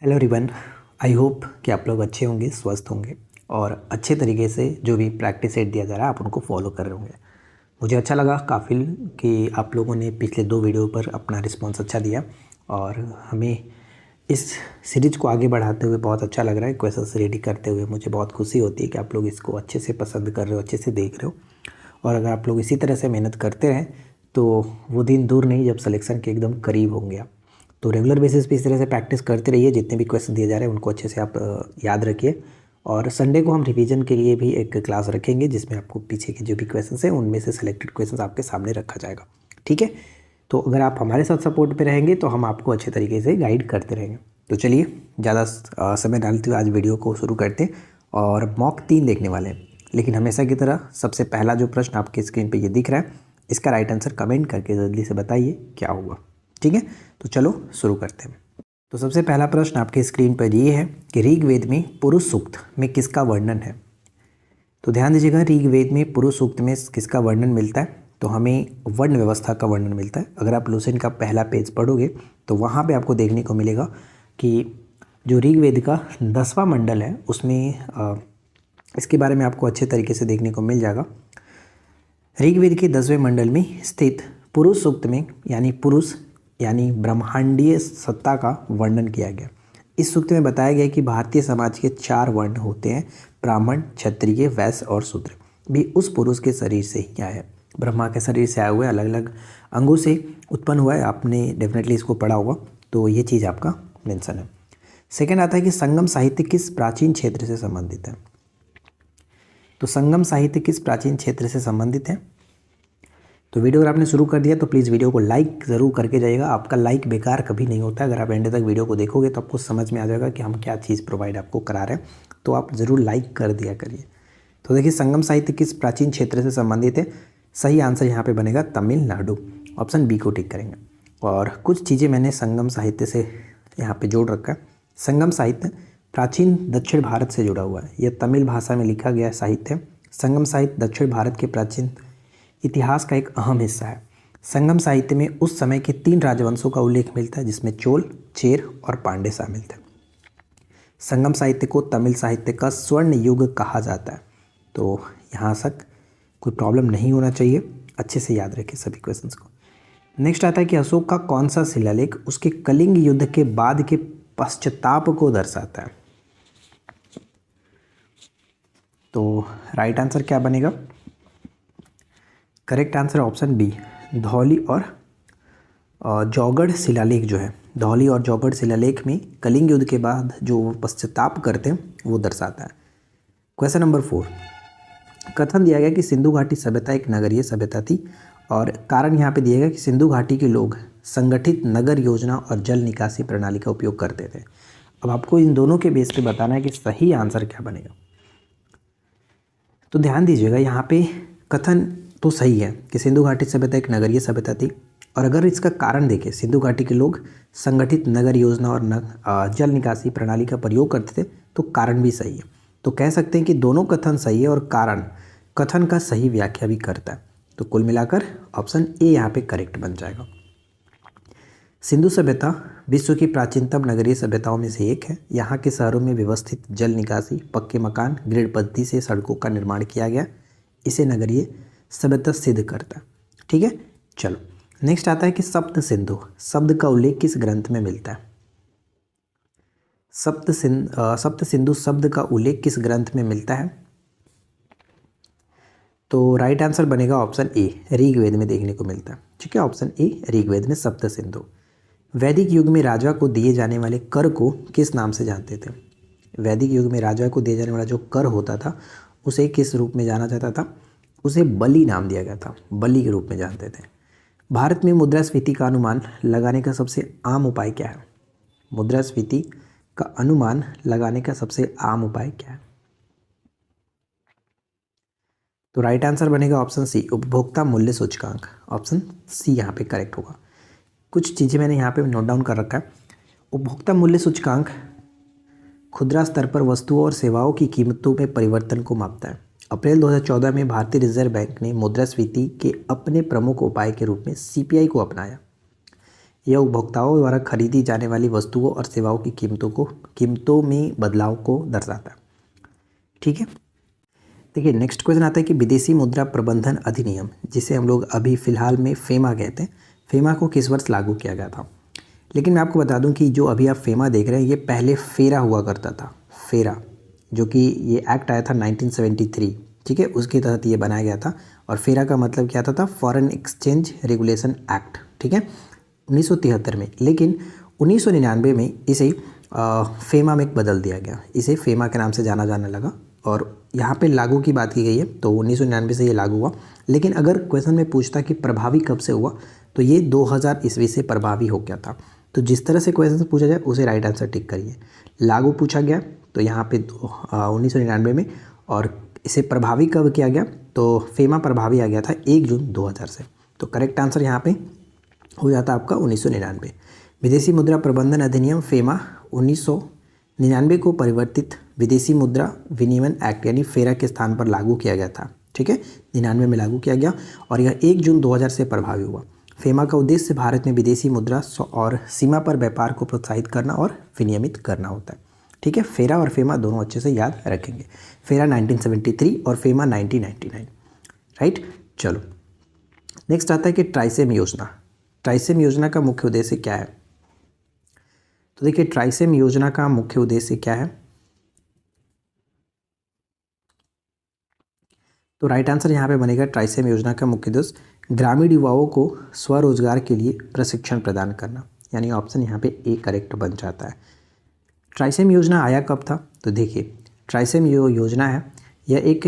Hello everyone. I hope कि आप लोग अच्छे होंगे, स्वस्थ होंगे और अच्छे तरीके से जो भी प्रैक्टिस सेट दिया जा रहा है आप उनको फॉलो कर रहे होंगे। मुझे अच्छा लगा काफ़ी कि आप लोगों ने पिछले 2 वीडियो पर अपना रिस्पांस अच्छा दिया और हमें इस सीरीज़ को आगे बढ़ाते हुए बहुत अच्छा लग रहा है। क्वेश्चंस रेडी करते हुए मुझे बहुत खुशी होती है कि आप लोग इसको अच्छे से पसंद कर रहे हो, अच्छे से देख रहे हो। और अगर आप लोग इसी तरह से मेहनत करते रहें तो वो दिन दूर नहीं जब सिलेक्शन के एकदम करीब होंगे आप। तो रेगुलर बेसिस पे इस तरह से प्रैक्टिस करते रहिए। जितने भी क्वेश्चन दिए जा रहे हैं उनको अच्छे से आप याद रखिए। और संडे को हम रिवीजन के लिए भी एक क्लास रखेंगे जिसमें आपको पीछे के जो भी क्वेश्चन हैं उनमें से सिलेक्टेड क्वेश्चन आपके सामने रखा जाएगा। ठीक है, तो अगर आप हमारे साथ सपोर्ट पे रहेंगे तो हम आपको अच्छे तरीके से गाइड करते रहेंगे। तो चलिए ज़्यादा समय डालते हुए आज वीडियो को शुरू करते हैं और मॉक 3 देखने वाले हैं। लेकिन हमेशा की तरह सबसे पहला जो प्रश्न आपकी स्क्रीन पे ये दिख रहा है इसका राइट आंसर कमेंट करके जल्दी से बताइए क्या हुआ। ठीक है, तो चलो शुरू करते हैं। तो सबसे पहला प्रश्न आपके स्क्रीन पर ये है कि ऋग्वेद में पुरुष सूक्त में किसका वर्णन है। तो ध्यान दीजिएगा, ऋग्वेद में पुरुष सूक्त में किसका वर्णन मिलता है। तो हमें वर्ण व्यवस्था का वर्णन मिलता है। अगर आप लुसेंट का पहला पेज पढ़ोगे तो वहाँ पे आपको देखने को मिलेगा कि जो ऋग्वेद का 10वां मंडल है उसमें इसके बारे में आपको अच्छे तरीके से देखने को मिल जाएगा। ऋग्वेद के 10वें मंडल में स्थित पुरुष सूक्त में पुरुष यानी ब्रह्मांडीय सत्ता का वर्णन किया गया। इस सूक्त में बताया गया कि भारतीय समाज के 4 वर्ण होते हैं, ब्राह्मण, क्षत्रिय, वैश्य और शूद्र भी उस पुरुष के शरीर से ही आए हैं। ब्रह्मा के शरीर से आए हुए अलग अलग अंगों से उत्पन्न हुआ है। आपने डेफिनेटली इसको पढ़ा होगा, तो ये चीज़ आपका मेंशन है। सेकेंड आता है कि संगम साहित्य किस प्राचीन क्षेत्र से संबंधित है। तो संगम साहित्य किस प्राचीन क्षेत्र से संबंधित है। तो वीडियो अगर आपने शुरू कर दिया तो प्लीज़ वीडियो को लाइक ज़रूर करके जाइएगा। आपका लाइक बेकार कभी नहीं होता। अगर आप एंड तक वीडियो को देखोगे तो आपको समझ में आ जाएगा कि हम क्या चीज़ प्रोवाइड आपको करा रहे हैं, तो आप ज़रूर लाइक कर दिया करिए। तो देखिए, संगम साहित्य किस प्राचीन क्षेत्र से संबंधित है। सही आंसर यहाँ पे बनेगा तमिलनाडु। ऑप्शन बी को टिक करेंगे। और कुछ चीज़ें मैंने संगम साहित्य से यहाँ पे जोड़ रखा है। संगम साहित्य प्राचीन दक्षिण भारत से जुड़ा हुआ है। यह तमिल भाषा में लिखा गया साहित्य है। संगम साहित्य दक्षिण भारत के प्राचीन इतिहास का एक अहम हिस्सा है। संगम साहित्य में उस समय के 3 राजवंशों का उल्लेख मिलता है जिसमें चोल, चेर और पांड्य शामिल थे। संगम साहित्य को तमिल साहित्य का स्वर्ण युग कहा जाता है। तो यहाँ तक कोई प्रॉब्लम नहीं होना चाहिए, अच्छे से याद रखें सभी क्वेश्चंस को। नेक्स्ट आता है कि अशोक का कौन सा शिलालेख उसके कलिंग युद्ध के बाद के पश्चाताप को दर्शाता है। तो राइट आंसर क्या बनेगा। Correct answer option B, Dhauli और जौगढ़ शिलालेख जो है, धौली और जौगढ़ शिलालेख में कलिंग युद्ध के बाद जो पश्चाताप करते हैं वो दर्शाता है। क्वेश्चन नंबर 4, कथन दिया गया कि सिंधु घाटी सभ्यता एक नगरीय सभ्यता थी और कारण यहाँ पे दिया गया कि सिंधु घाटी के लोग संगठित नगर योजना और जल निकासी प्रणाली का उपयोग करते थे। अब आपको इन दोनों के बेस पे बताना है कि सही आंसर क्या बनेगा। तो ध्यान दीजिएगा, यहाँ पे कथन तो सही है कि सिंधु घाटी सभ्यता एक नगरीय सभ्यता थी। और अगर इसका कारण देखें, सिंधु घाटी के लोग संगठित नगर योजना और जल निकासी प्रणाली का प्रयोग करते थे, तो कारण भी सही है। तो कह सकते हैं कि दोनों कथन सही है और कारण कथन का सही व्याख्या भी करता है। तो कुल मिलाकर ऑप्शन ए यहाँ पे करेक्ट बन जाएगा। सिंधु सभ्यता विश्व की प्राचीनतम नगरीय सभ्यताओं में से एक है। यहाँ के शहरों में व्यवस्थित जल निकासी, पक्के मकान, ग्रिड पद्धति से सड़कों का निर्माण किया गया। इसे नगरीय सभ्यता सिद्ध करता है। ठीक है, चलो नेक्स्ट आता है कि सप्त सिंधु शब्द का उल्लेख किस ग्रंथ में मिलता है। सप्त सिंधु शब्द का उल्लेख किस ग्रंथ में मिलता है। तो राइट आंसर बनेगा ऑप्शन ए, ऋग्वेद में देखने को मिलता है। ठीक है, ऑप्शन ए ऋग्वेद में सप्त सिंधु। वैदिक युग में राजा को दिए जाने वाले कर को किस नाम से जानते थे। वैदिक युग में राजा को दिए जाने वाला जो कर होता था उसे किस रूप में जाना जाता था। उसे बलि नाम दिया गया था, बलि के रूप में जानते थे। भारत में मुद्रास्फीति का अनुमान लगाने का सबसे आम उपाय क्या है। मुद्रास्फीति का अनुमान लगाने का सबसे आम उपाय क्या है। तो राइट आंसर बनेगा ऑप्शन सी, उपभोक्ता मूल्य सूचकांक। ऑप्शन सी यहाँ पे करेक्ट होगा। कुछ चीज़ें मैंने यहाँ पे नोट डाउन कर रखा है। उपभोक्ता मूल्य सूचकांक खुदरा स्तर पर वस्तुओं और सेवाओं की कीमतों में परिवर्तन को मापता है। अप्रैल 2014 में भारतीय रिजर्व बैंक ने मुद्रास्फीति के अपने प्रमुख उपाय के रूप में सीपीआई को अपनाया। यह उपभोक्ताओं द्वारा खरीदी जाने वाली वस्तुओं और सेवाओं की कीमतों में बदलाव को दर्शाता है। ठीक है, देखिए नेक्स्ट क्वेश्चन आता है कि विदेशी मुद्रा प्रबंधन अधिनियम, जिसे हम लोग अभी फ़िलहाल में फेमा कहते हैं, फेमा को किस वर्ष लागू किया गया था। लेकिन मैं आपको बता दूं कि जो अभी आप फेमा देख रहे हैं ये पहले फेरा हुआ करता था। फेरा जो कि ये एक्ट आया था 1973, ठीक है, उसके तहत ये बनाया गया था। और फेरा का मतलब क्या था फॉरेन एक्सचेंज रेगुलेशन एक्ट, ठीक है, 1973 में। लेकिन 1999 में इसे फेमा में बदल दिया गया, इसे फेमा के नाम से जाना जाने लगा। और यहाँ पे लागू की बात की गई है तो 1999 से ये लागू हुआ। लेकिन अगर क्वेश्चन में पूछता कि प्रभावी कब से हुआ तो ये 2000 ईस्वी से प्रभावी हो गया था। तो जिस तरह से क्वेश्चन पूछा जाए उसे राइट आंसर टिक करिए। लागू पूछा गया तो यहाँ पे 1999 में, और इसे प्रभावी कब किया गया तो फेमा प्रभावी आ गया था 1 जून 2000 से। तो करेक्ट आंसर यहाँ पे हो जाता आपका 1999। विदेशी मुद्रा प्रबंधन अधिनियम फेमा 1999 को परिवर्तित विदेशी मुद्रा विनिमय एक्ट यानी फेरा के स्थान पर लागू किया गया था। ठीक है, 99 में लागू किया गया और यह 1 जून 2000 से प्रभावी हुआ। फेमा का उद्देश्य भारत में विदेशी मुद्रा और सीमा पर व्यापार को प्रोत्साहित करना और विनियमित करना होता है। ठीक है, फेरा और फेमा दोनों अच्छे से याद रखेंगे। फेरा 1973 और फेमा 1999, राइट। चलो नेक्स्ट आता है कि ट्राइसेम योजना। ट्राइसेम योजना का मुख्य उद्देश्य क्या है। तो देखिए ट्राइसेम योजना का मुख्य उद्देश्य क्या है, तो राइट आंसर यहाँ पे बनेगा ट्राइसेम योजना का मुख्य उद्देश्य ग्रामीण युवाओं को स्वरोजगार के लिए प्रशिक्षण प्रदान करना, यानी ऑप्शन यहाँ पे ए करेक्ट बन जाता है। ट्राइसेम योजना आया कब था, तो देखिए ट्राइसेम योजना है यह एक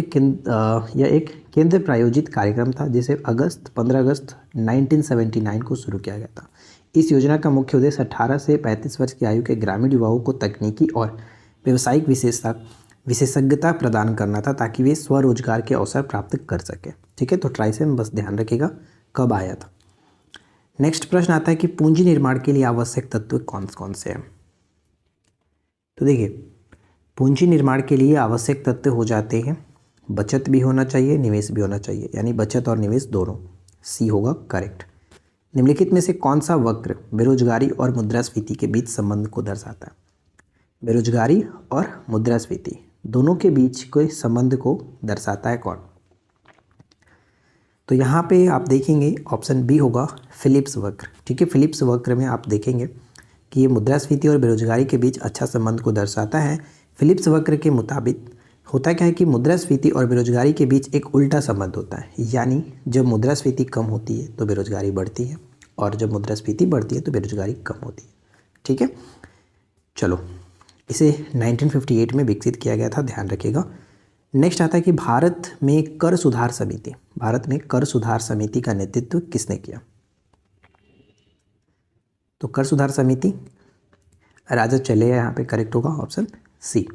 केंद्र प्रायोजित कार्यक्रम था जिसे 15 अगस्त 1979 को शुरू किया गया था। इस योजना का मुख्य उद्देश्य 18 से 35 वर्ष की आयु के ग्रामीण युवाओं को तकनीकी और व्यावसायिक विशेषज्ञता प्रदान करना था ताकि वे स्वरोजगार के अवसर प्राप्त कर सके। ठीक है, तो ट्राइसेम बस ध्यान रखिएगा कब आया था। नेक्स्ट प्रश्न आता है कि पूंजी निर्माण के लिए आवश्यक तत्व कौन कौन से हैं। तो देखिए पूंजी निर्माण के लिए आवश्यक तत्व हो जाते हैं बचत भी होना चाहिए, निवेश भी होना चाहिए, यानी बचत और निवेश दोनों। सी होगा करेक्ट। निम्नलिखित में से कौन सा वक्र बेरोजगारी और मुद्रास्फीति के बीच संबंध को दर्शाता है। बेरोजगारी और मुद्रास्फीति दोनों के बीच के संबंध को दर्शाता है कौन। तो यहाँ पे आप देखेंगे ऑप्शन बी होगा फिलिप्स वक्र। ठीक है, फिलिप्स वक्र में आप देखेंगे कि ये मुद्रास्फीति और बेरोजगारी के बीच अच्छा संबंध को दर्शाता है। फिलिप्स वक्र के मुताबिक होता क्या है कि मुद्रास्फीति और बेरोजगारी के बीच एक उल्टा संबंध होता है, यानी जब मुद्रास्फीति कम होती है तो बेरोजगारी बढ़ती है और जब मुद्रास्फीति बढ़ती है तो बेरोजगारी कम होती है। ठीक है, चलो इसे 1958 में विकसित किया गया था, ध्यान रखिएगा। नेक्स्ट आता है कि भारत में कर सुधार समिति का नेतृत्व किसने किया। तो कर सुधार समिति राजा चलेया यहाँ पे करेक्ट होगा ऑप्शन सी।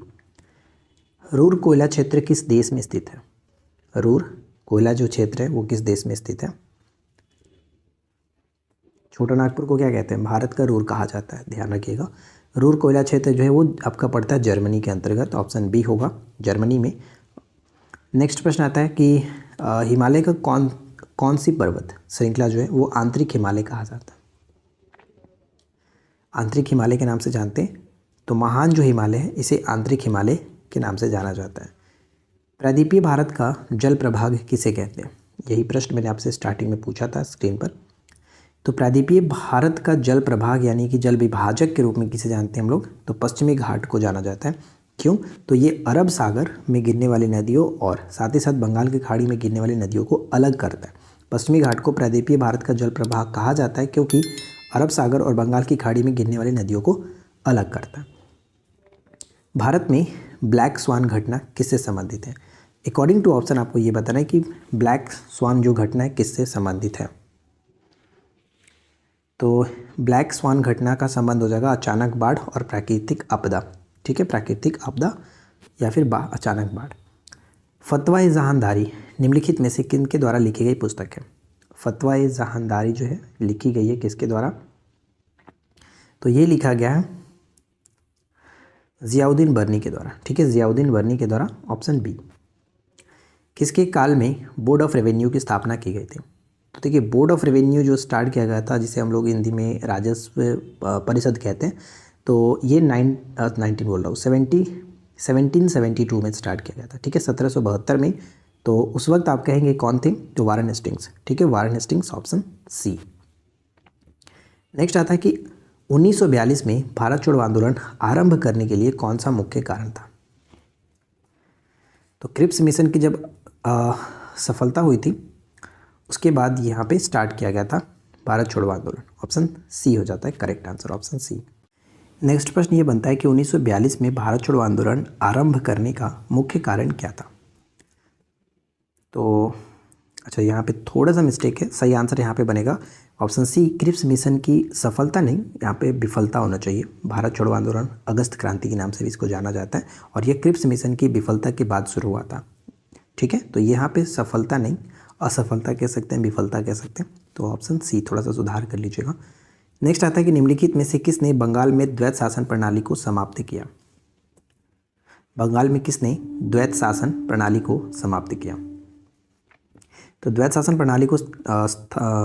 रूर कोयला क्षेत्र किस देश में स्थित है। रूर कोयला जो क्षेत्र है वो किस देश में स्थित है। छोटा नागपुर को क्या कहते हैं, भारत का रूर कहा जाता है, ध्यान रखिएगा। रूर कोयला क्षेत्र जो है वो आपका पड़ता है जर्मनी के अंतर्गत, ऑप्शन बी होगा जर्मनी में। नेक्स्ट प्रश्न आता है कि हिमालय का कौन सी पर्वत श्रृंखला जो है वो आंतरिक हिमालय कहा जाता है। आंतरिक हिमालय के नाम से जानते हैं तो महान जो हिमालय है इसे आंतरिक हिमालय के नाम से जाना जाता है। प्रायद्वीपीय भारत का जल प्रभाग किसे कहते हैं, यही प्रश्न मैंने आपसे स्टार्टिंग में पूछा था स्क्रीन पर। तो प्रायद्वीपीय भारत का जल प्रभाग यानी कि जल विभाजक के रूप में किसे जानते हैं हम लोग, तो पश्चिमी घाट को जाना जाता है। क्यों, तो ये अरब सागर में गिरने वाली नदियों और साथ ही साथ बंगाल की खाड़ी में गिरने वाली नदियों को अलग करता है। पश्चिमी घाट को प्रायद्वीपीय भारत का जल प्रभाग कहा जाता है क्योंकि अरब सागर और बंगाल की खाड़ी में गिरने वाली नदियों को अलग करता है। भारत में ब्लैक स्वान घटना किससे संबंधित है। अकॉर्डिंग टू ऑप्शन आपको ये बताना है कि ब्लैक स्वान जो घटना है किससे संबंधित है। तो ब्लैक स्वान घटना का संबंध हो जाएगा अचानक बाढ़ और प्राकृतिक आपदा। ठीक है, प्राकृतिक आपदा या फिर अचानक बाढ़। फतवा जहानदारी निम्नलिखित में से किनके द्वारा लिखी गई पुस्तक है। फतवा जहानदारी जो है लिखी गई है किसके द्वारा, तो ये लिखा गया है ज़ियाउद्दीन बर्नी के द्वारा। ठीक है, ज़ियाउद्दीन बर्नी के द्वारा, ऑप्शन बी। किसके काल में बोर्ड ऑफ रेवेन्यू की स्थापना की गई थी। तो देखिए बोर्ड ऑफ रेवेन्यू जो स्टार्ट किया गया था, जिसे हम लोग हिंदी में राजस्व परिषद कहते हैं, तो ये 19 बोल रहा हूँ 1772 में स्टार्ट किया गया था, ठीक है, 1772 में। तो उस वक्त आप कहेंगे कौन थे, तो वारेन हेस्टिंग्स, ठीक है, Warren Hastings, option C. Next आता है कि 1942 में भारत छोड़ो आंदोलन आरंभ करने के लिए कौन सा मुख्य कारण था। तो क्रिप्स मिशन की जब सफलता हुई थी, उसके बाद यहाँ पे स्टार्ट किया गया था भारत छोड़ो आंदोलन। ऑप्शन सी हो जाता है correct answer, option C. Next प्रश्न ये बनता है कि 1942 में भारत छोड़ो आंदोलन आरंभ करने का मुख्य कारण क्या था। तो अच्छा, यहाँ पे थोड़ा सा मिस्टेक है, सही आंसर यहाँ पे बनेगा ऑप्शन सी, क्रिप्स मिशन की सफलता नहीं, यहाँ पे विफलता होना चाहिए। भारत छोड़ो आंदोलन अगस्त क्रांति के नाम से भी इसको जाना जाता है, और ये क्रिप्स मिशन की विफलता के बाद शुरू हुआ था, ठीक है। तो यहाँ पे सफलता नहीं, असफलता कह सकते हैं, विफलता कह सकते हैं, तो ऑप्शन सी थोड़ा सा सुधार कर लीजिएगा। नेक्स्ट आता है कि निम्नलिखित में से किसने बंगाल में द्वैत शासन प्रणाली को समाप्त किया। बंगाल में किसने द्वैत शासन प्रणाली को समाप्त किया। तो द्वैत शासन प्रणाली को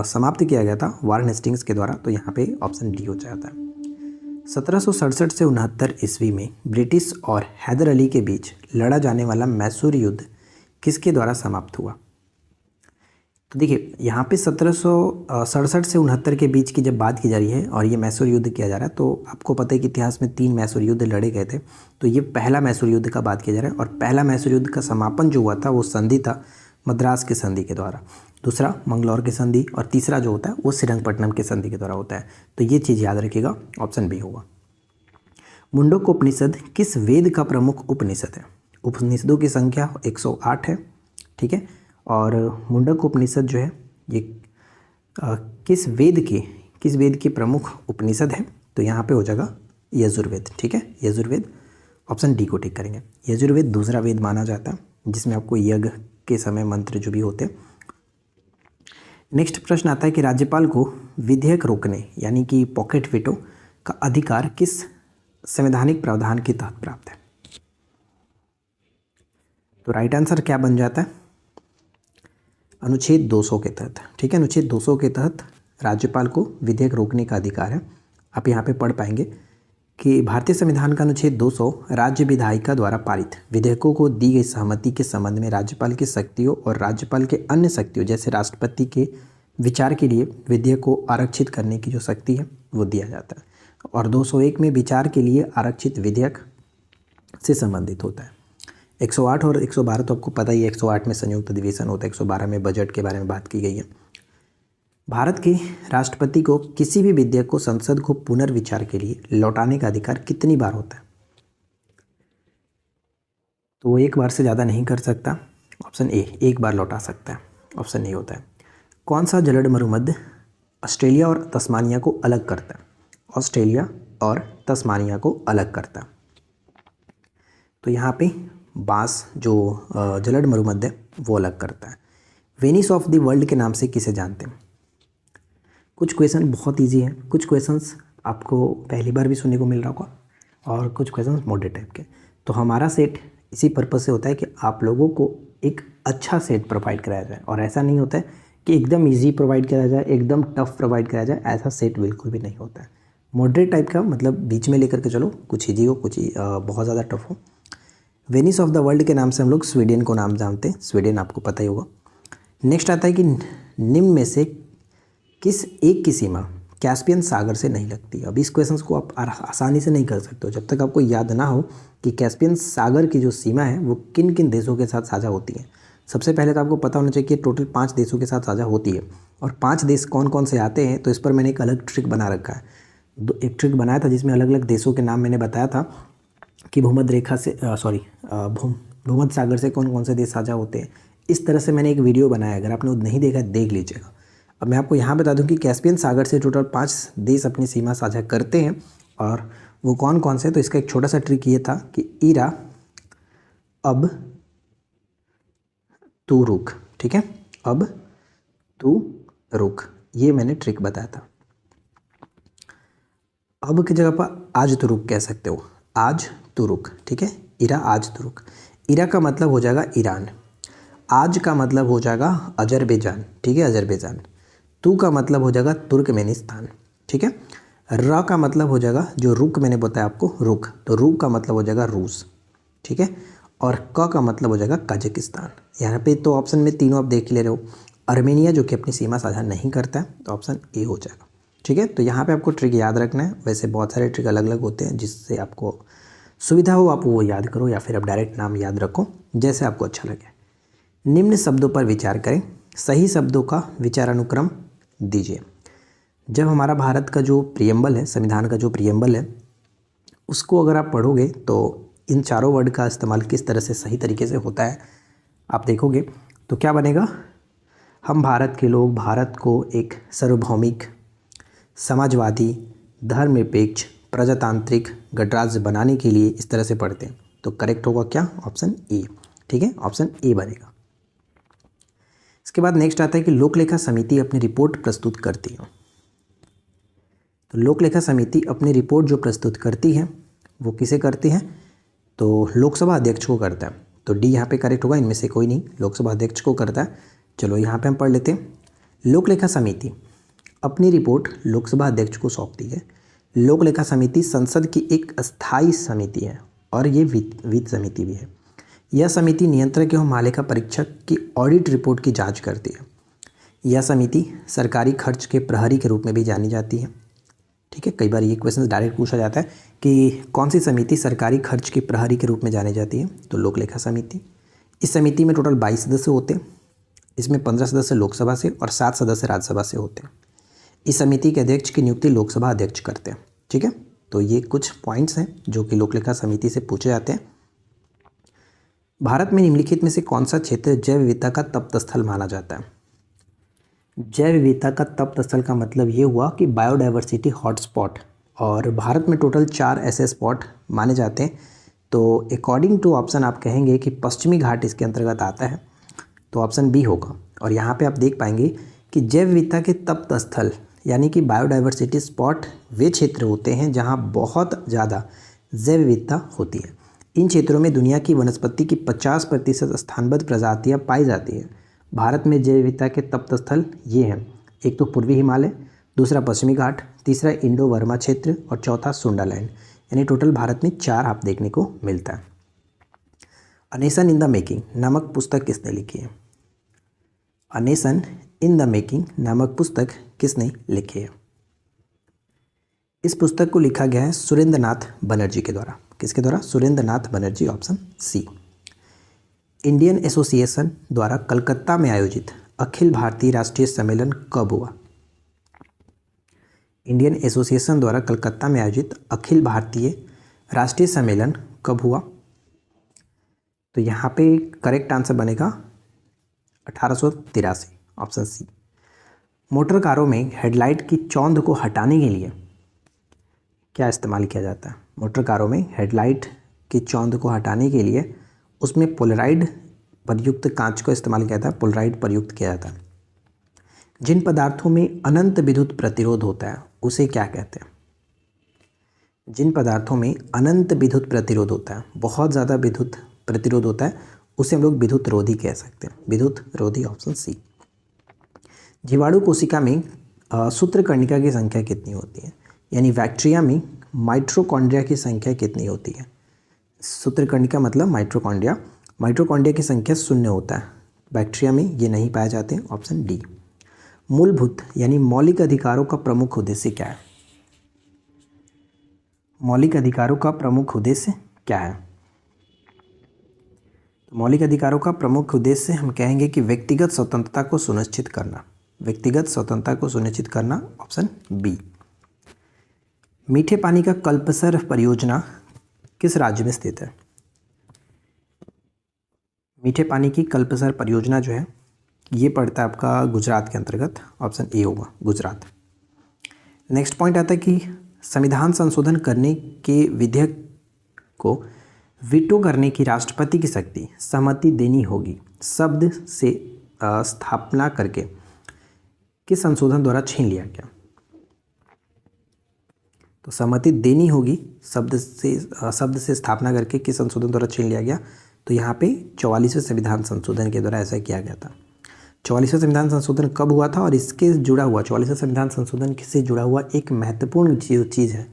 समाप्त किया गया था वारेन हेस्टिंग्स के द्वारा, तो यहाँ पे ऑप्शन डी हो जाता है। 1767 से 69 ईस्वी में ब्रिटिश और हैदर अली के बीच लड़ा जाने वाला मैसूर युद्ध किसके द्वारा समाप्त हुआ। तो देखिए यहाँ पे 1767 से 69 के बीच की जब बात की जा रही है और ये मैसूर युद्ध किया जा रहा है, तो आपको पता है कि इतिहास में 3 मैसूर युद्ध लड़े गए थे। तो ये पहला मैसूर युद्ध का बात किया जा रहा है, और पहला मैसूर युद्ध का समापन जो हुआ था वो संधि था मद्रास की संधि के द्वारा, दूसरा मंगलौर की संधि, और तीसरा जो होता है वो श्रीरंगपट्टनम की संधि के द्वारा होता है। तो ये चीज़ याद रखिएगा, ऑप्शन बी होगा। मुंडकोपनिषद किस वेद का प्रमुख उपनिषद है। उपनिषदों की संख्या 108 है, ठीक है, और मुंडकोपनिषद जो है ये किस वेद के प्रमुख उपनिषद है। तो यहाँ पे हो जाएगा यजुर्वेद, ठीक है, यजुर्वेद, ऑप्शन डी को टिक करेंगे। यजुर्वेद दूसरा वेद माना जाता है, जिसमें आपको यज्ञ के समय मंत्र जो भी होते हैं। नेक्स्ट प्रश्न आता है कि राज्यपाल को विधेयक रोकने यानी कि पॉकेट वेटो का अधिकार किस संवैधानिक प्रावधान के तहत प्राप्त है। तो राइट आंसर क्या बन जाता है, अनुच्छेद 200 के तहत, ठीक है, अनुच्छेद 200 के तहत राज्यपाल को विधेयक रोकने का अधिकार है। आप यहाँ पे पढ़ पाएंगे कि भारतीय संविधान का अनुच्छेद 200 राज्य विधायिका द्वारा पारित विधेयकों को दी गई सहमति के संबंध में राज्यपाल की शक्तियों और राज्यपाल के अन्य शक्तियों जैसे राष्ट्रपति के विचार के लिए विधेयक को आरक्षित करने की जो शक्ति है वो दिया जाता है। और 201 में विचार के लिए आरक्षित विधेयक से संबंधित होता है। 108 और 112 तो आपको पता ही है, 108 में संयुक्त अधिवेशन होता है, 112 में बजट के बारे में बात की गई है। भारत के राष्ट्रपति को किसी भी विधेयक को संसद को पुनर्विचार के लिए लौटाने का अधिकार कितनी बार होता है। तो वो एक बार से ज़्यादा नहीं कर सकता, ऑप्शन ए, एक बार लौटा सकता है, ऑप्शन ए होता है। कौन सा जलद मरुमध्य ऑस्ट्रेलिया और तस्मानिया को अलग करता है। ऑस्ट्रेलिया और तस्मानिया को अलग करता है। तो यहाँ पे बांस जो जलद मरुमध्य वो अलग करता है। वेनिस ऑफ द वर्ल्ड के नाम से किसे जानते हैं। कुछ क्वेश्चन बहुत इजी हैं, कुछ क्वेश्चंस आपको पहली बार भी सुनने को मिल रहा होगा और कुछ क्वेश्चंस मॉडल टाइप के। तो हमारा सेट इसी पर्पज़ से होता है कि आप लोगों को एक अच्छा सेट प्रोवाइड कराया जाए, और ऐसा नहीं होता है कि एकदम इजी प्रोवाइड कराया जाए, एकदम टफ प्रोवाइड कराया जाए, ऐसा सेट बिल्कुल भी नहीं होता है। मॉडरेट टाइप का मतलब बीच में लेकर के चलो, कुछ इजी हो, कुछ बहुत ज़्यादा टफ हो। वेनिस ऑफ द वर्ल्ड के नाम से हम लोग स्वीडन को नाम जानते हैं, स्वीडन आपको पता ही होगा। नेक्स्ट आता है कि निम्न में से किस एक की सीमा कैस्पियन सागर से नहीं लगती। अब इस क्वेश्चन को आप आसानी से नहीं कर सकते हो जब तक आपको याद ना हो कि कैस्पियन सागर की जो सीमा है वो किन किन देशों के साथ साझा होती है। सबसे पहले तो आपको पता होना चाहिए कि टोटल 5 देशों के साथ साझा होती है, और 5 देश कौन कौन से आते हैं, तो इस पर मैंने एक अलग ट्रिक बना रखा है। एक ट्रिक बनाया था जिसमें अलग अलग देशों के नाम मैंने बताया था कि भूमध्य रेखा से भूमध्य सागर से कौन कौन से देश साझा होते हैं। इस तरह से मैंने एक वीडियो बनाया, अगर आपने नहीं देखा देख लीजिएगा। अब मैं आपको यहाँ बता दूं कि कैस्पियन सागर से टोटल 5 देश अपनी सीमा साझा करते हैं, और वो कौन कौन से। तो इसका एक छोटा सा ट्रिक ये था कि इरा अब तू रुक, ठीक है, अब तू रुक, ये मैंने ट्रिक बताया था। अब की जगह पर आज तू रुक कह सकते हो, आज तू रुक, ठीक है, इरा आज तू रुक। इरा का मतलब हो जाएगा ईरान, आज का मतलब हो जाएगा अजरबैजान, ठीक है, अजरबैजान। तू का मतलब हो जाएगा तुर्कमेनिस्तान, ठीक है। र का मतलब हो जाएगा, जो रुक मैंने बताया आपको रुक, तो रुक का मतलब हो जाएगा रूस, ठीक है। और क का मतलब हो जाएगा कजाकिस्तान। यहाँ पे तो ऑप्शन में तीनों आप देख ही ले रहे हो। अर्मेनिया जो कि अपनी सीमा साझा नहीं करता है, तो ऑप्शन ए हो जाएगा, ठीक है। तो यहाँ पे आपको ट्रिक याद रखना है। वैसे बहुत सारे ट्रिक अलग अलग होते हैं, जिससे आपको सुविधा हो आप वो याद करो, या फिर आप डायरेक्ट नाम याद रखो, जैसे आपको अच्छा लगे। निम्न शब्दों पर विचार करें, सही शब्दों का विचारानुक्रम दीजिए। जब हमारा भारत का जो प्रियम्बल है, संविधान का जो प्रियम्बल है, उसको अगर आप पढ़ोगे तो इन चारों वर्ड का इस्तेमाल किस तरह से सही तरीके से होता है आप देखोगे तो क्या बनेगा। हम भारत के लोग भारत को एक सार्वभौमिक, समाजवादी, धर्मनिरपेक्ष, प्रजातांत्रिक गणराज्य बनाने के लिए इस तरह से पढ़ते हैं। तो करेक्ट होगा क्या, ऑप्शन ए, ठीक है, ऑप्शन ए बनेगा। इसके बाद नेक्स्ट आता है कि लोक लेखा समिति अपनी रिपोर्ट प्रस्तुत करती है। तो लोक लेखा समिति अपनी रिपोर्ट जो प्रस्तुत करती है वो किसे करती है, तो लोकसभा अध्यक्ष को करता है। तो डी यहाँ पे करेक्ट होगा, इनमें से कोई नहीं, लोकसभा अध्यक्ष को करता है। चलो यहाँ पे हम पढ़ लेते हैं। लोक लेखा समिति अपनी रिपोर्ट लोकसभा अध्यक्ष को सौंपती है। लोक लेखा समिति संसद की एक अस्थायी समिति है और ये वित्त समिति भी है। यह समिति नियंत्रक एवं महालेखा परीक्षक की ऑडिट रिपोर्ट की जांच करती है। यह समिति सरकारी खर्च के प्रहरी के रूप में भी जानी जाती है, ठीक है। कई बार ये क्वेश्चन डायरेक्ट पूछा जाता है कि कौन सी समिति सरकारी खर्च के प्रहरी के रूप में जानी जाती है, तो लोक लेखा समिति। इस समिति में टोटल 22 सदस्य होते हैं। इसमें 15 सदस्य लोकसभा से और 7 सदस्य राज्यसभा से होते हैं। इस समिति के अध्यक्ष की नियुक्ति लोकसभा अध्यक्ष करते हैं, ठीक है। तो ये कुछ पॉइंट्स हैं जो कि लोक लेखा समिति से पूछे जाते हैं। भारत में निम्नलिखित में से कौन सा क्षेत्र जैव विविधता का तप्त स्थल माना जाता है। जैव विविधता का तप्त स्थल का मतलब ये हुआ कि बायोडाइवर्सिटी हॉटस्पॉट, और भारत में टोटल 4 ऐसे स्पॉट माने जाते हैं। तो अकॉर्डिंग टू ऑप्शन आप कहेंगे कि पश्चिमी घाट इसके अंतर्गत आता है, तो ऑप्शन बी होगा। और यहाँ पे आप देख पाएंगे कि जैव विविधता के तप्त स्थल यानी कि बायोडाइवर्सिटी स्पॉट वे क्षेत्र होते हैं जहाँ बहुत ज़्यादा जैव विविधता होती है। इन क्षेत्रों में दुनिया की वनस्पति की 50% स्थानबद्ध प्रजातियाँ पाई जाती हैं। भारत में जैव विविधता के तप्त स्थल ये हैं, एक तो पूर्वी हिमालय, दूसरा पश्चिमी घाट, तीसरा इंडो वर्मा क्षेत्र और चौथा सुंडालैंड। यानी टोटल भारत में 4 आप देखने को मिलता है। A nation in the making नामक पुस्तक किसने लिखी है। A nation in the making नामक पुस्तक किसने लिखी है। इस पुस्तक को लिखा गया है सुरेंद्र नाथ बनर्जी के द्वारा। किसके द्वारा, Surendra Nath Banerjee, option C. Indian association द्वारा कलकत्ता में आयोजित अखिल भारतीय राष्ट्रीय सम्मेलन कब हुआ। इंडियन एसोसिएशन द्वारा कलकत्ता में आयोजित अखिल भारतीय राष्ट्रीय सम्मेलन कब हुआ। तो यहाँ पे करेक्ट आंसर बनेगा 1883, ऑप्शन सी। मोटर कारों में हेडलाइट की चौंध को हटाने के लिए क्या इस्तेमाल किया जाता है। मोटर कारों में हेडलाइट की चौंध को हटाने के लिए उसमें पोलराइड प्रयुक्त कांच का इस्तेमाल किया जाता है, पोलराइड प्रयुक्त किया जाता है। जिन पदार्थों में अनंत विद्युत प्रतिरोध होता है उसे क्या कहते हैं। जिन पदार्थों में अनंत विद्युत प्रतिरोध होता है, बहुत ज़्यादा विद्युत प्रतिरोध होता है, उसे हम लोग विद्युत रोधी कह सकते हैं, विद्युत रोधी, ऑप्शन सी। जीवाणु कोशिका में सूत्रकर्णिका की संख्या कितनी होती है, यानी बैक्टीरिया में माइटोकॉन्ड्रिया की संख्या कितनी होती है। सूत्रकर्णिका मतलब माइटोकॉन्ड्रिया, माइटोकॉन्ड्रिया की संख्या 0 होता है, बैक्टीरिया में ये नहीं पाए जाते हैं, ऑप्शन डी। मूलभूत यानी मौलिक अधिकारों का प्रमुख उद्देश्य क्या है। मौलिक अधिकारों का प्रमुख उद्देश्य क्या है। तो मौलिक अधिकारों का प्रमुख उद्देश्य हम कहेंगे कि व्यक्तिगत स्वतंत्रता को सुनिश्चित करना, व्यक्तिगत स्वतंत्रता को सुनिश्चित करना, ऑप्शन बी। मीठे पानी का कल्पसर परियोजना किस राज्य में स्थित है। मीठे पानी की कल्पसर परियोजना जो है ये पड़ता है आपका गुजरात के अंतर्गत, ऑप्शन ए होगा, गुजरात। नेक्स्ट पॉइंट आता है कि संविधान संशोधन करने के विधेयक को वीटो करने की राष्ट्रपति की शक्ति सहमति देनी होगी शब्द से स्थापना करके किस संशोधन द्वारा छीन लिया गया। तो सहमति देनी होगी शब्द से स्थापना करके किस संशोधन द्वारा छीन लिया गया। तो यहाँ पे 44वें संविधान संशोधन के द्वारा ऐसा किया गया था। 44वां संविधान संशोधन कब हुआ था और इसके जुड़ा हुआ 44वां संविधान संशोधन से जुड़ा हुआ एक महत्वपूर्ण चीज़ है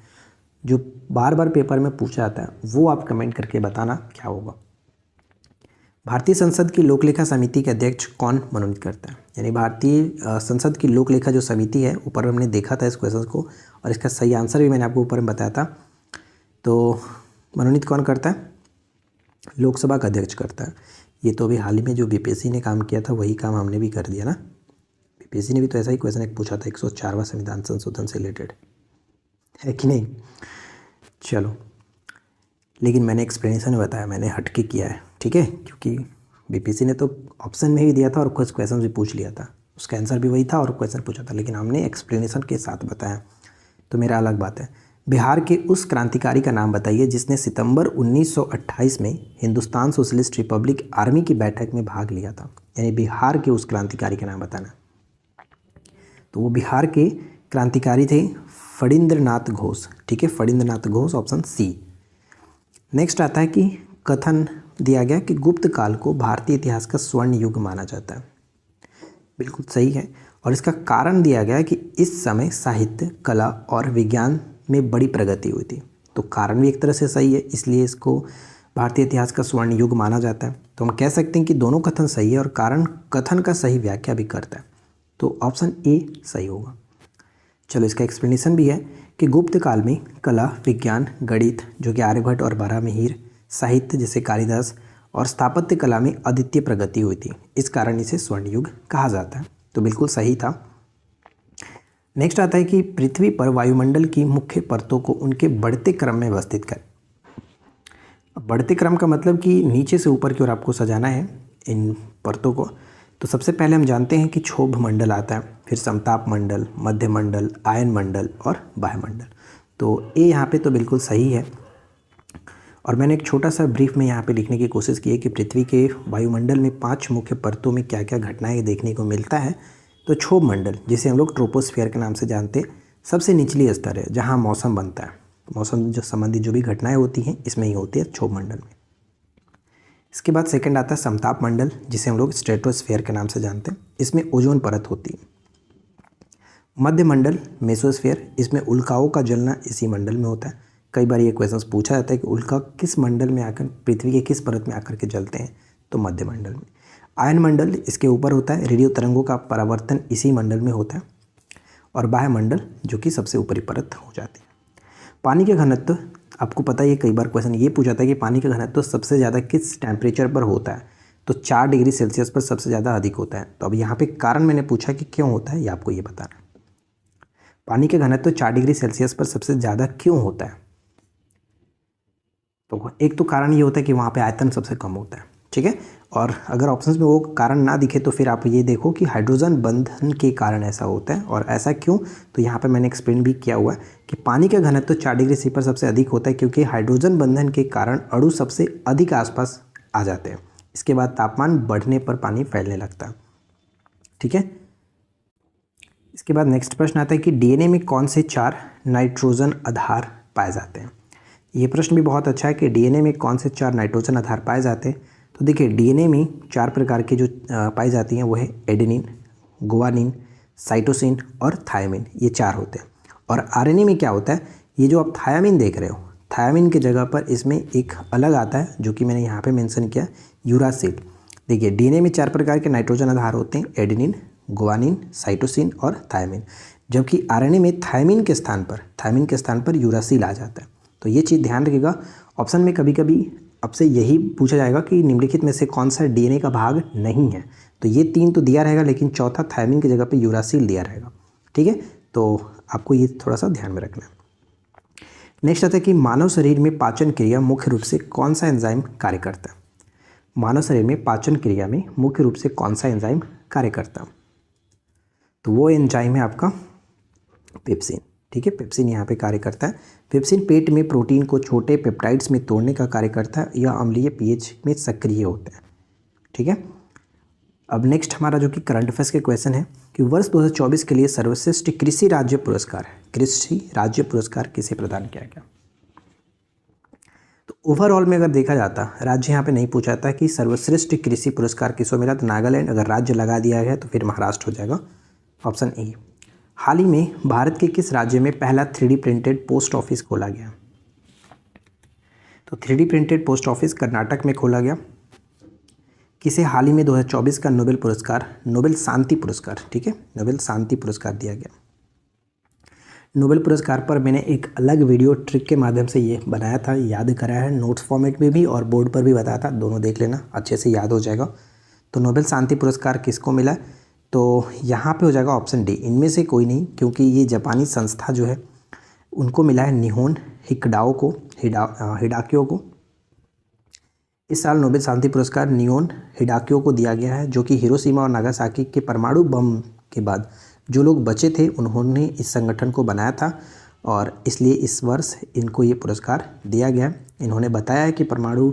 जो बार बार पेपर में पूछा जाता है, वो आप कमेंट करके बताना क्या होगा। भारतीय संसद की लोक लेखा समिति के अध्यक्ष कौन मनोनीत करता है? यानी भारतीय संसद की लोक लेखा जो समिति है, ऊपर हमने देखा था इस क्वेश्चन को और इसका सही आंसर भी मैंने आपको ऊपर में बताया था। तो मनोनीत कौन करता है? लोकसभा का अध्यक्ष करता है। ये तो अभी हाल ही में जो बीपीएससी ने काम किया था वही काम हमने भी कर दिया ना। बीपीएससी ने भी तो ऐसा ही क्वेश्चन एक पूछा था 104वां संविधान संशोधन से रिलेटेड, है कि नहीं? चलो, लेकिन मैंने एक्सप्लेनेशन में बताया, मैंने हटके किया है, ठीक है, क्योंकि बीपीएससी ने तो ऑप्शन में ही दिया था और कुछ क्वेश्चन भी पूछ लिया था, उसका आंसर भी वही था और क्वेश्चन पूछा था, लेकिन हमने एक्सप्लेनेशन के साथ बताया, तो मेरा अलग बात है। बिहार के उस क्रांतिकारी का नाम बताइए जिसने सितंबर 1928 में हिंदुस्तान सोशलिस्ट रिपब्लिक आर्मी की बैठक में भाग लिया था। यानी बिहार के उस क्रांतिकारी का नाम बताना। तो वो बिहार के क्रांतिकारी थे फणींद्रनाथ घोष, ठीक है, फणींद्रनाथ घोष, ऑप्शन सी। नेक्स्ट आता है कि कथन दिया गया कि गुप्त काल को भारतीय इतिहास का स्वर्ण युग माना जाता है। बिल्कुल सही है, और इसका कारण दिया गया कि इस समय साहित्य, कला और विज्ञान में बड़ी प्रगति हुई थी। तो कारण भी एक तरह से सही है, इसलिए इसको भारतीय इतिहास का स्वर्ण युग माना जाता है। तो हम कह सकते हैं कि दोनों कथन सही है और कारण कथन का सही व्याख्या भी करता है, तो ऑप्शन ए सही होगा। चलो, इसका एक्सप्लेनेशन भी है कि गुप्त काल में कला, विज्ञान, गणित जो कि आर्यभट्ट और बारहमिहिर, साहित्य जैसे कालिदास और स्थापत्य कला में अद्वितीय प्रगति हुई थी, इस कारण इसे स्वर्ण युग कहा जाता है। तो बिल्कुल सही था। नेक्स्ट आता है कि पृथ्वी पर वायुमंडल की मुख्य परतों को उनके बढ़ते क्रम में व्यवस्थित करें। बढ़ते क्रम का मतलब कि नीचे से ऊपर की ओर आपको सजाना है इन परतों को। तो सबसे पहले हम जानते हैं कि क्षोभ मंडल आता है, फिर समताप मंडल, मध्य मंडल, आयन मंडल और वायुमंडल। तो ए यहाँ पे तो बिल्कुल सही है। और मैंने एक छोटा सा ब्रीफ में यहाँ पे लिखने की कोशिश की है कि पृथ्वी के वायुमंडल में 5 मुख्य परतों में क्या क्या घटनाएं देखने को मिलता है। तो क्षोभ मंडल, जिसे हम लोग ट्रोपोस्फीयर के नाम से जानते हैं, सबसे निचली स्तर है जहाँ मौसम बनता है। मौसम जो संबंधी जो भी घटनाएं होती हैं इसमें ही होती है क्षोभ मंडल में। इसके बाद सेकंड आता है समताप मंडल, जिसे हम लोग स्ट्रेटोस्फीयर के नाम से जानते हैं, इसमें ओजोन परत होती है। मध्य मंडल मेसोस्फीयर, इसमें उल्काओं का जलना इसी मंडल में होता है। कई बार ये क्वेश्चन पूछा जाता है कि उल्का किस मंडल में आकर, पृथ्वी के किस परत में आकर के जलते हैं, तो मध्य मंडल में। आयन मंडल इसके ऊपर होता है, रेडियो तरंगों का परावर्तन इसी मंडल में होता है। और बाह्य मंडल जो कि सबसे ऊपरी परत हो जाती है। पानी के घनत्व, आपको पता है, कई बार क्वेश्चन ये पूछा था कि पानी का घनत्व सबसे ज़्यादा किस टेम्परेचर पर होता है, तो 4 डिग्री सेल्सियस पर सबसे ज़्यादा अधिक होता है। तो अब यहाँ पे कारण मैंने पूछा कि क्यों होता है, ये आपको ये बताना है। पानी का घनत्व 4 डिग्री सेल्सियस पर सबसे ज़्यादा क्यों होता है? तो एक तो कारण ये होता है कि वहाँ पे आयतन सबसे कम होता है, ठीक है। और अगर ऑप्शंस में वो कारण ना दिखे तो फिर आप ये देखो कि हाइड्रोजन बंधन के कारण ऐसा होता है। और ऐसा क्यों, तो यहाँ पे मैंने एक्सप्लेन भी किया हुआ है कि पानी का घनत्व 4 डिग्री सी पर सबसे अधिक होता है क्योंकि हाइड्रोजन बंधन के कारण अणु सबसे अधिक आसपास आ जाते हैं। इसके बाद तापमान बढ़ने पर पानी फैलने लगता है, ठीक है। इसके बाद नेक्स्ट प्रश्न आता है कि डीएनए में कौन से 4 नाइट्रोजन आधार पाए जाते हैं। ये प्रश्न भी बहुत अच्छा है कि डीएनए में कौन से 4 नाइट्रोजन आधार पाए जाते हैं। तो देखिए, डीएनए में 4 प्रकार के जो पाई जाती हैं वो है एडेनिन, गुआनिन, साइटोसिन और थायमिन, ये 4 होते हैं। और आरएनए में क्या होता है, ये जो आप थायामिन देख रहे हो, थायामिन की जगह पर इसमें एक अलग आता है जो कि मैंने यहाँ पे मेंशन किया, यूरासिल। देखिए, डीएनए में 4 प्रकार के नाइट्रोजन आधार होते हैं, एडेनिन, गुआनिन, साइटोसिन और थायमिन, जबकि आरएनए में थायमिन के स्थान पर यूरासिल आ जाता है। तो ये चीज़ ध्यान रखिएगा। ऑप्शन में कभी कभी आपसे यही पूछा जाएगा कि निम्नलिखित में से कौन सा डीएनए का भाग नहीं है। तो ये 3 तो दिया रहेगा, लेकिन चौथा थायमिन की जगह पे यूरासिल दिया रहेगा, ठीक है। तो आपको ये थोड़ा सा ध्यान में रखना है। नेक्स्ट आता है कि मानव शरीर में पाचन क्रिया मुख्य रूप से कौन सा एंजाइम कार्य करता है। मानव शरीर में पाचन क्रिया में मुख्य रूप से कौन सा एंजाइम कार्य करता है, तो वो एंजाइम है आपका पेप्सिन, ठीक है। पेप्सिन यहाँ पे कार्य करता है। पेप्सिन पेट में प्रोटीन को छोटे पेप्टाइड्स में तोड़ने का कार्य करता है। यह अम्लीय पीएच में सक्रिय होता है, ठीक है। अब नेक्स्ट हमारा जो कि करंट अफेयर्स के क्वेश्चन है कि वर्ष 2024 के लिए सर्वश्रेष्ठ कृषि राज्य पुरस्कार किसे प्रदान किया गया। तो ओवरऑल में अगर देखा जाता, राज्य यहाँ पे नहीं पूछा था कि सर्वश्रेष्ठ कृषि पुरस्कार किसको मिला, तो नागालैंड। अगर राज्य लगा दिया गया तो फिर महाराष्ट्र हो जाएगा, ऑप्शन ए। हाल ही में भारत के किस राज्य में पहला 3D प्रिंटेड पोस्ट ऑफिस खोला गया? तो 3D printed post office Karnataka में खोला गया। किसे हाल ही में 2024 का नोबेल पुरस्कार, नोबेल शांति पुरस्कार, ठीक है, नोबेल शांति पुरस्कार दिया गया। नोबेल पुरस्कार पर मैंने एक अलग वीडियो ट्रिक के माध्यम से ये बनाया था, याद कराया है, नोट्स फॉर्मेट में भी और बोर्ड पर भी बताया था, दोनों देख लेना, अच्छे से याद हो जाएगा। तो नोबेल शांति पुरस्कार किसको मिला? तो यहाँ पे हो जाएगा ऑप्शन डी, इनमें से कोई नहीं, क्योंकि ये जापानी संस्था जो है उनको मिला है निहोन हिकडाओ को, हिडाक्यो को। इस साल नोबेल शांति पुरस्कार निहोन हिडाक्यो को दिया गया है, जो कि हिरोशिमा और नागासाकी के परमाणु बम के बाद जो लोग बचे थे उन्होंने इस संगठन को बनाया था और इसलिए इस वर्ष इनको ये पुरस्कार दिया गया। इन्होंने बताया है कि परमाणु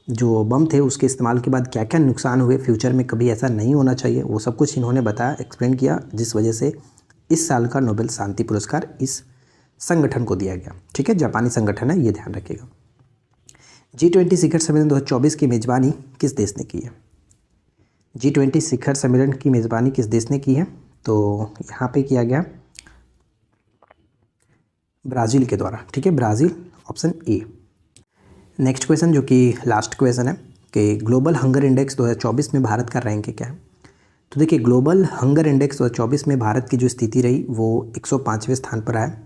जो बम थे उसके इस्तेमाल के बाद क्या क्या नुकसान हुए, फ्यूचर में कभी ऐसा नहीं होना चाहिए, वो सब कुछ इन्होंने बताया, एक्सप्लेन किया, जिस वजह से इस साल का नोबेल शांति पुरस्कार इस संगठन को दिया गया। ठीक है, जापानी संगठन है, ये ध्यान रखिएगा। G20 शिखर सम्मेलन 2024 की मेज़बानी किस देश ने की है? G20 शिखर सम्मेलन की मेज़बानी किस देश ने की है? तो यहाँ पे किया गया ब्राज़ील के द्वारा। ठीक है, Brazil, option A. Next question, जो कि लास्ट क्वेश्चन है, कि ग्लोबल हंगर इंडेक्स 2024 में भारत का रैंक क्या है? तो देखिए, ग्लोबल हंगर इंडेक्स 2024 में भारत की जो स्थिति रही वो 105वें स्थान पर आया।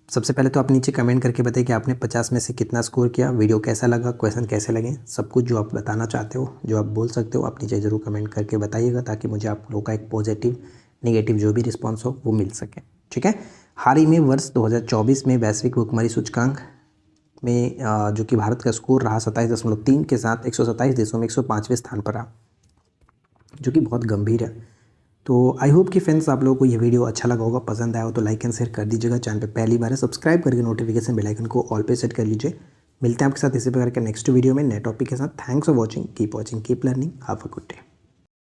सबसे पहले तो आप नीचे कमेंट करके बताइए कि आपने 50 में से कितना स्कोर किया, वीडियो कैसा लगा, क्वेश्चन कैसे लगे, सब कुछ जो आप बताना चाहते हो, जो आप बोल सकते हो, आप नीचे ज़रूर कमेंट करके बताइएगा, ताकि मुझे आप लोगों का एक पॉजिटिव नेगेटिव जो भी रिस्पॉन्स हो वो मिल सके। ठीक है, हाल ही में वर्ष 2024 में वैश्विक भुखमरी सूचकांक में जो कि भारत का स्कोर रहा 27.3 के साथ 127 देशों में 105वें स्थान पर रहा, जो कि बहुत गंभीर है। तो आई होप कि फ्रेंड्स आप लोगों को ये वीडियो अच्छा लगा होगा, पसंद आया हो तो लाइक एंड शेयर कर दीजिएगा। चैनल पे पहली बार है, सब्सक्राइब करके नोटिफिकेशन बेल आइकन को ऑल पे सेट कर लीजिए। मिलते हैं आपके साथ इसी प्रकार के नेक्स्ट वीडियो में नए टॉपिक के साथ। Thanks for watching, keep learning, have a good day.